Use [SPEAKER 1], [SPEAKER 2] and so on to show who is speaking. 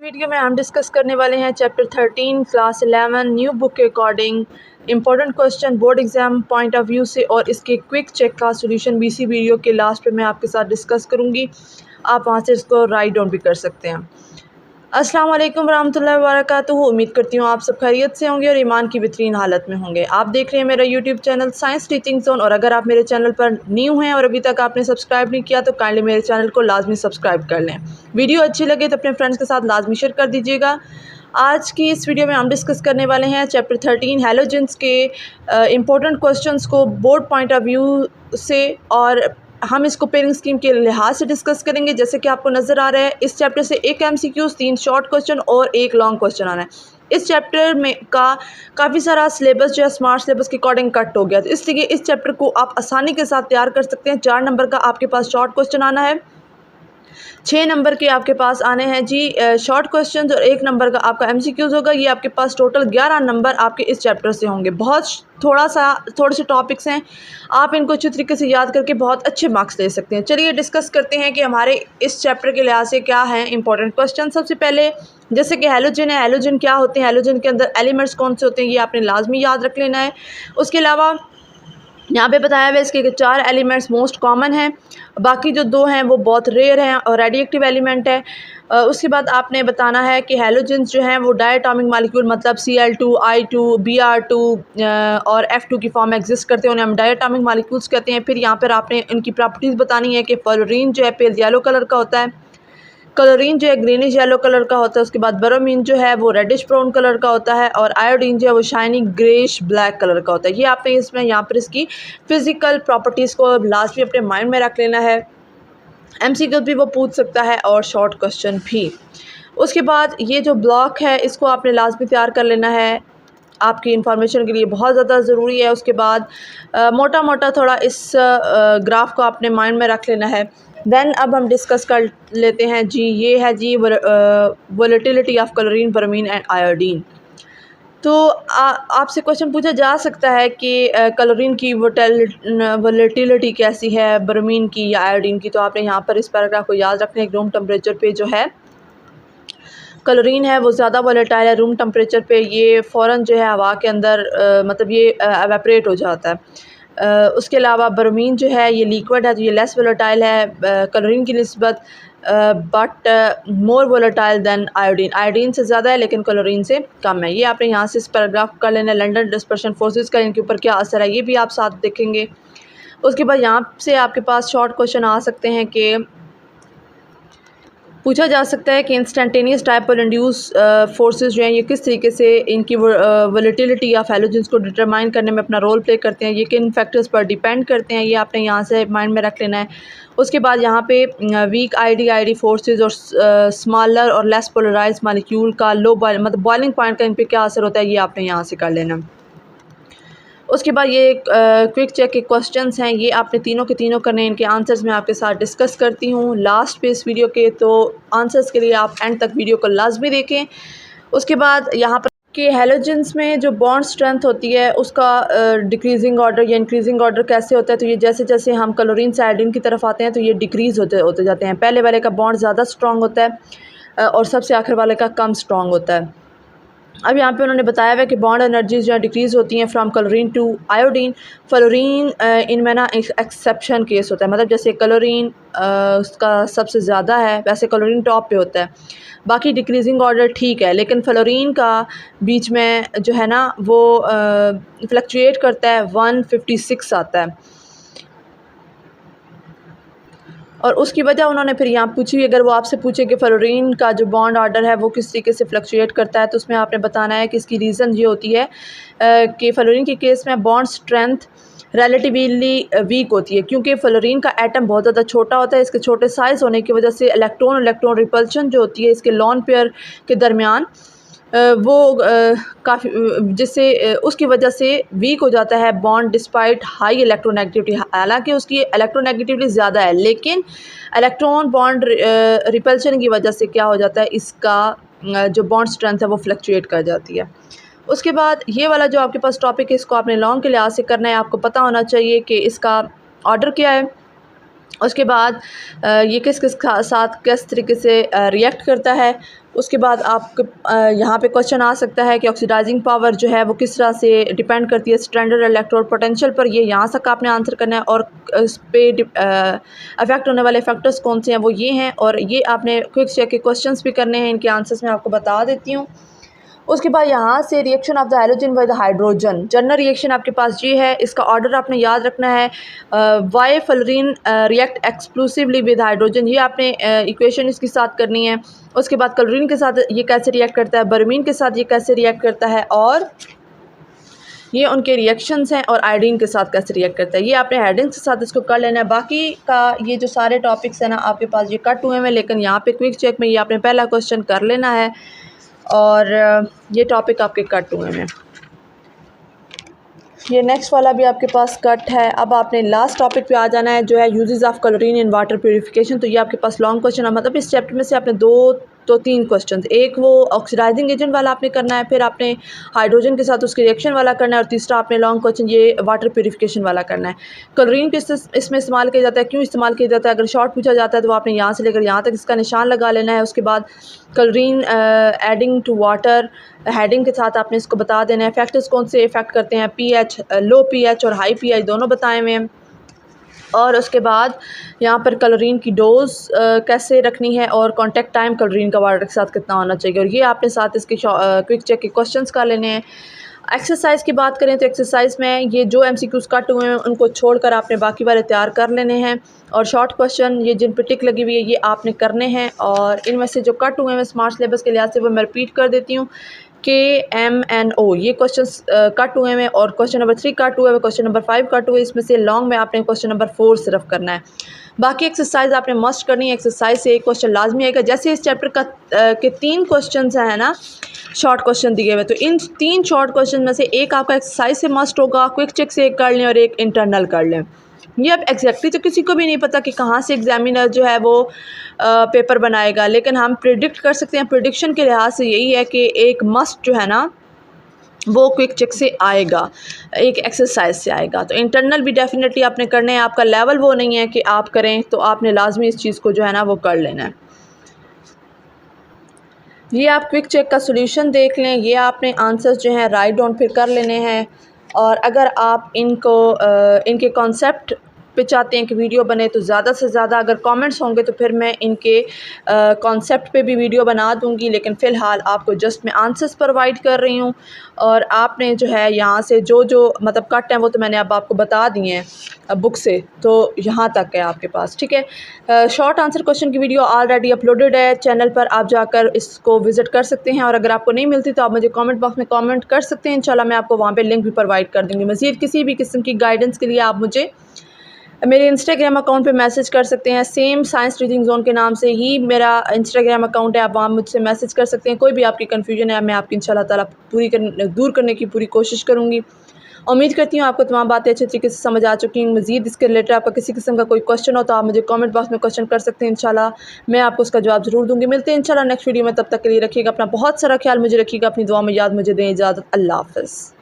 [SPEAKER 1] Video में हम discuss करने वाले हैं चैप्टर 13 क्लास 11 न्यू बुक के according important question board exam point of view से और इसके क्विक चेक का सॉल्यूशन बीसी वीडियो के लास्ट पे मैं आपके साथ डिस्कस करूंगी। आप वहां से इसको राइट डाउन भी कर सकते हैं। अस्सलाम वालेकुम वरहमतुल्लाहि वबरकातुहू। उम्मीद करती हूँ आप सब खैरियत से होंगे और ईमान की बेहतरीन हालत में होंगे। आप देख रहे हैं मेरा YouTube channel science teaching zone, और अगर आप मेरे चैनल पर न्यू हैं और अभी तक आपने सब्सक्राइब नहीं किया तो काइंडली मेरे चैनल को लाजमी सब्सक्राइब कर लें। वीडियो अच्छी लगे तो अपने फ्रेंड्स के साथ लाजमी शेयर कर दीजिएगा। आज की इस वीडियो में हम डिस्कस करने वाले हैं चैप्टर 13 हैलोजेंस के इम्पोर्टेंट क्वेश्चंस को बोर्ड पॉइंट ऑफ व्यू से, और हम इसको पेयरिंग स्कीम के लिहाज से डिस्कस करेंगे। जैसे कि आपको नज़र आ रहा है इस चैप्टर से एक MCQ, 3 शॉर्ट क्वेश्चन और एक लॉन्ग क्वेश्चन आ रहा है। इस चैप्टर में काफ़ी सारा सिलेबस जो है स्मार्ट सिलेबस के अकॉर्डिंग कट हो गया, तो इसलिए इस चैप्टर को आप आसानी के साथ तैयार कर सकते हैं। 4 नंबर का आपके पास शॉर्ट क्वेश्चन आना है, 6 नंबर के आपके पास आने हैं जी शॉर्ट क्वेश्चन, और 1 नंबर का आपका MCQs होगा। ये आपके पास टोटल 11 नंबर आपके इस चैप्टर से होंगे। थोड़े से टॉपिक्स हैं, आप इनको अच्छी तरीके से याद करके बहुत अच्छे मार्क्स ले सकते हैं। चलिए डिस्कस करते हैं कि हमारे इस चैप्टर के लिहाज से क्या हैं इंपॉर्टेंट क्वेश्चन। सबसे पहले जैसे कि हैलोजन है, हैलोजन क्या होते हैं, हैलोजन के अंदर एलिमेंट्स कौन से होते हैं, ये आपने लाजमी याद रख लेना है। उसके अलावा यहाँ पे बताया हुआ है इसके 4 एलिमेंट्स मोस्ट कॉमन हैं, बाकी जो 2 हैं वो बहुत रेयर हैं और रेडिएक्टिव एलिमेंट है। उसके बाद आपने बताना है कि हैलोजेंस जो हैं वो डायटॉमिक मॉलिक्यूल, मतलब Cl2, I2, Br2 और F2 की फॉर्म में एग्जिस्ट करते हैं, उन्हें हम डायटॉमिक मॉलिक्यूल्स कहते हैं। फिर यहाँ पर आपने इनकी प्रॉपर्टीज़ बतानी है कि फ्लोरीन जो है पेल येलो कलर का होता है, क्लोरीन जो है ग्रीनिश येलो कलर का होता है, उसके बाद ब्रोमीन जो है वो रेडिश ब्राउन कलर का होता है, और आयोडीन जो है वो शाइनिंग ग्रेश ब्लैक कलर का होता है। ये आपने इसमें यहाँ पर इसकी फ़िज़िकल प्रॉपर्टीज़ को लास्ट में अपने माइंड में रख लेना है। MCQ भी वो पूछ सकता है और शॉर्ट क्वेश्चन भी। उसके बाद ये जो ब्लॉक है इसको आपने लाजमी तैयार कर लेना है, आपकी इंफॉर्मेशन के लिए बहुत ज़्यादा ज़रूरी है। उसके बाद मोटा मोटा थोड़ा इस ग्राफ को आपने माइंड में रख लेना है। देन अब हम डिस्कस कर लेते हैं जी, ये है जी volatility of chlorine, bromine and iodine. तो आपसे क्वेश्चन पूछा जा सकता है कि क्लोरीन की वोलेटिलिटी कैसी है, ब्रोमीन की या आयोडीन की। तो आपने यहाँ पर इस पैराग्राफ को याद रखना है। रूम टेम्परेचर पे जो है क्लोरीन है वो ज़्यादा वोलेटाइल है, रूम टेम्परेचर पे ये फ़ौरन जो है हवा के अंदर मतलब ये एवेपरेट हो जाता है। उसके अलावा ब्रोमीन जो है ये लिक्विड है, तो ये लेस वोलेटाइल है क्लोरीन की निस्बत, but more volatile than iodine. Iodine से ज़्यादा है लेकिन क्लोरीन से कम है। ये आपने यहाँ से इस पैराग्राफ कर लेना है। लंदन डिस्पर्शन फोर्सेस का इनके ऊपर क्या असर है ये भी आप साथ देखेंगे। उसके बाद यहाँ से आपके पास शॉर्ट क्वेश्चन आ सकते हैं कि पूछा जा सकता है कि इंस्टेंटेनियस डायपोल इंड्यूस फोर्सेस जो हैं ये किस तरीके से इनकी वोलेटिलिटी ऑफ हैलोजेंस को डिटरमाइन करने में अपना रोल प्ले करते हैं, ये किन फैक्टर्स पर डिपेंड करते हैं, ये आपने यहाँ से माइंड में रख लेना है। उसके बाद यहाँ पे वीक आईडी फोर्सेस और स्मॉलर और लेस पोलराइज्ड मॉलिक्यूल का मतलब बॉइलिंग पॉइंट का इन पर क्या असर होता है, ये आपने यहाँ से कर लेना। उसके बाद ये क्विक चेक के क्वेश्चंस हैं, ये आपने तीनों के तीनों करने, इनके आंसर्स मैं आपके साथ डिस्कस करती हूँ लास्ट पे इस वीडियो के, तो आंसर्स के लिए आप एंड तक वीडियो को लाजमी देखें। उसके बाद यहाँ पर कि हैलोजेंस में जो बॉन्ड स्ट्रेंथ होती है उसका डिक्रीजिंग ऑर्डर या इंक्रीजिंग ऑर्डर कैसे होता है। तो ये जैसे जैसे हम क्लोरीन से आयोडीन की तरफ आते हैं तो ये डिक्रीज़ होते जाते हैं। पहले वाले का बॉन्ड ज़्यादा स्ट्रॉन्ग होता है और सबसे आखिर वाले का कम स्ट्रॉन्ग होता है। अब यहाँ पे उन्होंने बताया हुआ है कि बॉन्ड एनर्जीज जो है डिक्रीज़ होती हैं from chlorine to iodine. Fluorine इनमें ना एक्सेप्शन केस होता है, मतलब जैसे क्लोरीन उसका सबसे ज़्यादा है वैसे क्लोरीन टॉप पे होता है, बाकी डिक्रीजिंग ऑर्डर ठीक है, लेकिन फ्लोरीन का बीच में जो है ना वो फ्लक्चुएट करता है, 156 आता है। और उसकी वजह उन्होंने फिर यहाँ पूछी, अगर वो आपसे पूछे कि फ्लोरीन का जो बॉन्ड ऑर्डर है वो किस तरीके से फ्लक्चुएट करता है, तो उसमें आपने बताना है कि इसकी रीज़न ये होती है कि फ्लोरीन के केस में बॉन्ड स्ट्रेंथ रिलेटिवली वीक होती है, क्योंकि फ्लोरीन का एटम बहुत ज़्यादा छोटा होता है। इसके छोटे साइज़ होने की वजह से इलेक्ट्रॉन रिपल्शन जो होती है इसके लॉन पेयर के दरमियान वो काफ़ी जिससे उसकी वजह से वीक हो जाता है बॉन्ड डिस्पाइट हाई इलेक्ट्रोनेगेटिविटी। हालांकि उसकी इलेक्ट्रोनेगेटिविटी ज़्यादा है, लेकिन इलेक्ट्रॉन बॉन्ड रिपल्शन की वजह से क्या हो जाता है, इसका जो बॉन्ड स्ट्रेंथ है वो फ्लक्चुएट कर जाती है। उसके बाद ये वाला जो आपके पास टॉपिक है इसको आपने लॉन्ग के लिहाज से करना है, आपको पता होना चाहिए कि इसका ऑर्डर क्या है। उसके बाद ये किस किस साथ किस तरीके से रिएक्ट करता है, उसके बाद आप यहाँ पे क्वेश्चन आ सकता है कि ऑक्सीडाइजिंग पावर जो है वो किस तरह से डिपेंड करती है स्टैंडर्ड इलेक्ट्रोड पोटेंशियल पर। ये यहाँ तक आपने आंसर करना है और इस पर अफेक्ट होने वाले फैक्टर्स कौन से हैं वो ये हैं, और ये आपने क्विक चेक के क्वेश्चंस भी करने हैं। इनके आंसर्स मैं आपको बता देती हूँ। उसके बाद यहाँ से reaction of the hydrogen with hydrogen, general reaction आपके पास ये है, इसका ऑर्डर आपने याद रखना है। Why fluorine react exclusively with hydrogen, ये आपने इक्वेशन इसके साथ करनी है। उसके बाद क्लोरीन के साथ ये कैसे रिएक्ट करता है, ब्रोमीन के साथ ये कैसे रिएक्ट करता है, और ये उनके रिएक्शंस हैं, और आयोडीन के साथ कैसे रिएक्ट करता है। ये आपने हेडिंग के साथ इसको कर लेना है। बाकी का ये जो सारे टॉपिक्स हैं ना आपके पास ये कट हुए हैं, लेकिन यहाँ पे क्विक चेक में ये आपने पहला क्वेश्चन कर लेना है और ये टॉपिक आपके कट हुए हैं। ये नेक्स्ट वाला भी आपके पास कट है। अब आपने लास्ट टॉपिक पे आ जाना है जो है uses of chlorine in water purification. तो ये आपके पास लॉन्ग क्वेश्चन है, मतलब इस चैप्टर में से आपने 2 तो 3 क्वेश्चन, एक वो ऑक्सीडाइजिंग एजेंट वाला आपने करना है, फिर आपने हाइड्रोजन के साथ उसकी रिएक्शन वाला करना है, और तीसरा आपने लॉन्ग क्वेश्चन ये वाटर प्यूरिफिकेशन वाला करना है। क्लोरीन किस इसमें इस्तेमाल किया जाता है, क्यों इस्तेमाल किया जाता है, अगर शॉर्ट पूछा जाता है तो आपने यहाँ से लेकर यहाँ तक इसका निशान लगा लेना है। उसके बाद chlorine adding to water heading के साथ आपने इसको बता देना है। फैक्टर्स कौन से इफेक्ट करते हैं, पीएच, लो पीएच और हाई पीएच दोनों बताए हुए हैं। और उसके बाद यहाँ पर क्लोरीन की डोज कैसे रखनी है, और कांटेक्ट टाइम क्लोरीन का वाटर के साथ कितना होना चाहिए, और ये आपने साथ इसके क्विक चेक के क्वेश्चंस कर लेने हैं। एक्सरसाइज की बात करें तो एक्सरसाइज में ये जो एमसीक्यूज कट हुए हैं उनको छोड़कर आपने बाकी वाले तैयार कर लेने हैं, और शॉर्ट क्वेश्चन ये जिन पर टिक लगी हुई है ये आपने करने हैं। और इनमें से जो कट हुए हैं स्मार्ट सिलेबस के लिहाज से वो मैं रिपीट कर देती हूँ। KMNO ये क्वेश्चंस कट हुए हैं, और क्वेश्चन नंबर 3 कट हुए हैं, क्वेश्चन नंबर 5 कट हुए। इसमें से लॉन्ग में आपने क्वेश्चन नंबर 4 सिर्फ करना है। बाकी एक्सरसाइज आपने मस्ट करनी है। एक्सरसाइज से एक क्वेश्चन लाजमी आएगा। जैसे इस चैप्टर का के 3 क्वेश्चन है ना शॉर्ट क्वेश्चन दिए हुए, तो इन 3 शॉर्ट क्वेश्चन में से एक आपका एक्सरसाइज से मस्ट होगा, क्विक चेक से एक कर लें और एक इंटरनल कर लें। ये अब एग्जैक्टली तो किसी को भी नहीं पता कि कहाँ से एग्जामिनर जो है वो पेपर बनाएगा, लेकिन हम प्रिडिक्ट कर सकते हैं। प्रिडिक्शन के लिहाज से यही है कि एक मस्ट जो है ना वो क्विक चेक से आएगा, एक एक्सरसाइज से आएगा। तो इंटरनल भी डेफिनेटली आपने करने हैं। आपका लेवल वो नहीं है कि आप करें, तो आपने लाजमी इस चीज़ को जो है ना वो कर लेना है। ये आप क्विक चेक का सोल्यूशन देख लें। ये आपने आंसर्स जो हैं राइट डाउन फिर कर लेने हैं, और अगर आप इनको इनके कॉन्सेप्ट पे चाहते हैं कि वीडियो बने तो ज़्यादा से ज़्यादा अगर कमेंट्स होंगे तो फिर मैं इनके कॉन्सेप्ट पे भी वीडियो बना दूंगी, लेकिन फ़िलहाल आपको जस्ट मैं आंसर्स प्रोवाइड कर रही हूँ। और आपने जो है यहाँ से जो मतलब कट हैं वो तो मैंने अब आपको बता दिए हैं बुक से, तो यहाँ तक है आपके पास, ठीक है। शॉर्ट आंसर क्वेश्चन की वीडियो ऑलरेडी अपलोडेड है चैनल पर, आप जाकर इसको विज़िट कर सकते हैं। और अगर आपको नहीं मिलती तो आप मुझे कमेंट बॉक्स में कमेंट कर सकते हैं, इंशाल्लाह मैं आपको वहाँ पे लिंक भी प्रोवाइड कर दूँगी। मज़ीद किसी भी किस्म की गाइडेंस के लिए आप मुझे मेरे इंस्टाग्राम अकाउंट पे मैसेज कर सकते हैं। सेम साइंस रीडिंग जोन के नाम से ही मेरा इंस्टाग्राम अकाउंट है, आप वहाँ मुझसे मैसेज कर सकते हैं। कोई भी आपकी कन्फ्यूजन है मैं आपकी इंशाल्लाह ताला दूर करने की पूरी कोशिश करूँगी। उम्मीद करती हूँ आपको तमाम बातें अच्छे तरीके से समझ आ चुकी हैं। मज़ीद इसके रिलेटेड आपका किसी किस्म का कोई क्वेश्चन हो तो आप मुझे कमेंट बॉक्स में क्वेश्चन कर सकते हैं, इंशाल्लाह मैं आपको उसका जवाब ज़रूर दूँगी। मिलते हैं इंशाल्लाह नेक्स्ट वीडियो में, तब तक के लिए रखिएगा अपना बहुत सारा ख्याल, मुझे रखिएगा अपनी दुआ में याद, मुझे दें इजाज़त। अल्लाह हाफ़िज़।